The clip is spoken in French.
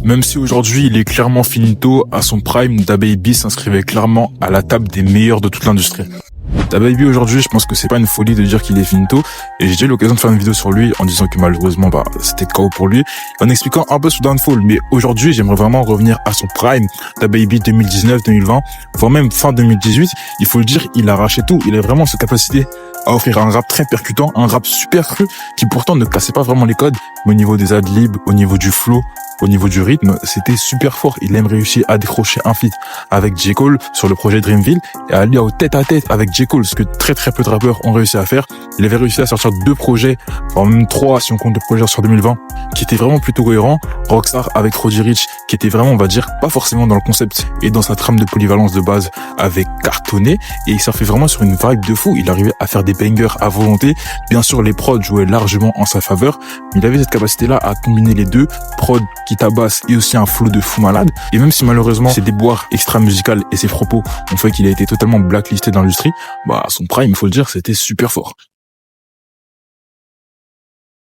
Même si aujourd'hui il est clairement finito, à son prime, DaBaby s'inscrivait clairement à la table des meilleurs de toute l'industrie. DaBaby aujourd'hui, je pense que c'est pas une folie de dire qu'il est finito, et j'ai eu l'occasion de faire une vidéo sur lui en disant que malheureusement c'était KO pour lui, en expliquant un peu son downfall. Mais aujourd'hui, j'aimerais vraiment revenir à son prime, DaBaby 2019-2020, voire même fin 2018. Il faut le dire, il a arraché tout. Il a vraiment cette capacité à offrir un rap très percutant, un rap super cru, qui pourtant ne cassait pas vraiment les codes, mais au niveau des adlibs, au niveau du flow, au niveau du rythme, c'était super fort. Il a même réussi à décrocher un feat avec J. Cole sur le projet Dreamville et à aller au tête-à-tête avec J. Cole, ce que très peu de rappeurs ont réussi à faire. Il avait réussi à sortir 2 projets, voire même 3 si on compte le projet sur 2020, qui était vraiment plutôt cohérent. Rockstar avec Roddy Ricch, qui était vraiment, on va dire, pas forcément dans le concept et dans sa trame de polyvalence de base, avait cartonné, et il s'en fait vraiment sur une vibe de fou. Il arrivait à faire des bangers à volonté. Bien sûr, les prods jouaient largement en sa faveur, mais il avait cette capacité-là à combiner les deux, prod qui tabasse et aussi un flow de fou malade. Et même si malheureusement ses déboires extra-musicales et ses propos ont fait qu'il a été totalement blacklisté dans l'industrie, à son prime, il faut le dire, c'était super fort.